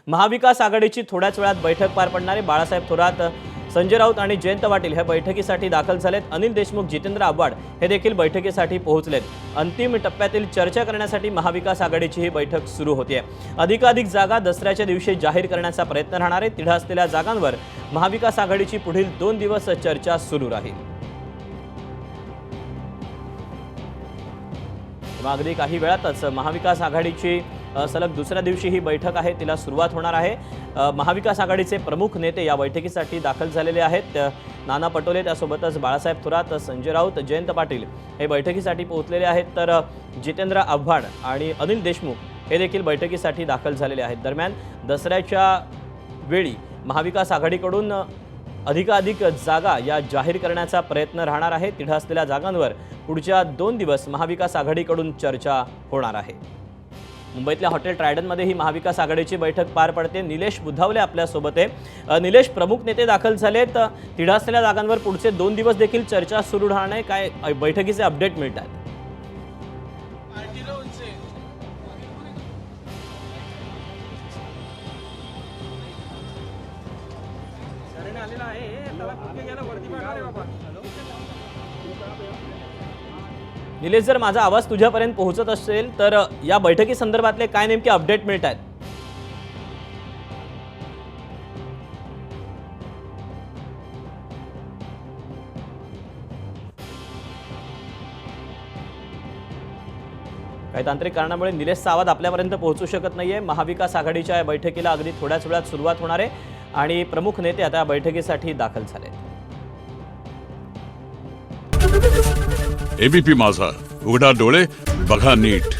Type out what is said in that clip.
महाविकास आघाडीची थोड्याच वेळात बैठक पार पडणार आहे। बाळासाहेब थोरात, संजय राऊत आणि जयंत पाटील हे बैठकीसाठी दाखल झालेत। अनिल देशमुख, जितेंद्र आव्हाड हे देखील बैठकीसाठी पोहोचलेत। अंतिम टप्प्यातील चर्चा करण्यासाठी महाविकास आघाडीची ही बैठक सुरू होते आहे। अधिकाधिक जागा दसऱ्याच्या दिवशी जाहीर करण्याचा प्रयत्न राहणार आहे। तिढा असलेल्या जागांवर महाविकास आघाडीची पुढील 2 दिवस चर्चा सुरू राहील। अगदी काही वेळातच महाविकास आघाडीची सलग दुसऱ्या दिवशी ही बैठक आहे, तिला सुरुवात होणार आहे। महाविकास आघाडीचे प्रमुख नेते या बैठकीसाठी दाखल झालेले आहेत। नाना पटोले, त्यासोबतच बाळासाहेब थोरात, संजय राऊत, जयंत पाटील हे बैठकीसाठी पोहोचलेले आहेत, तर जितेंद्र आव्हाड आणि अनिल देशमुख हे देखील बैठकीसाठी दाखल झालेले आहेत। दरम्यान दसऱ्याच्या वेळी महाविकास आघाडीकडून अधिकाधिक जागा या जाहीर करण्याचा प्रयत्न राहणार आहे। तिढा असलेल्या जागांवर पुढच्या 2 दिवस महाविकास आघाडीकडून चर्चा होणार आहे। मुंबईतल्या हॉटेल ट्रायडनमध्ये ही महाविकास आघाडीची बैठक पार पडते। निलेश बुधावले आपल्या सोबत आहे। निलेश, प्रमुख नेते दाखल झालेत। तिढा असलेल्या जागांवर पुढचे 2 दिवस देखील चर्चा सुरू राहणार आहे। काय बैठकीचे अपडेट मिळतात? निलेश, जर माझा आवाज तुझ्यापर्यंत पोहोचत असेल तर या बैठकी संदर्भातले काय नेमके अपडेट मिळतात? काही तांत्रिक कारणामुळे निलेशचा आवाज आपल्यापर्यंत पोहोचू शकत नाहीये। महाविकास आघाडीच्या या बैठकीला अगदी थोड्याच वेळात सुरुवात होणार आहे आणि प्रमुख नेते आता बैठकीसाठी दाखल झाले। एबीपी माझा, उघडा डोळे बघा नीट।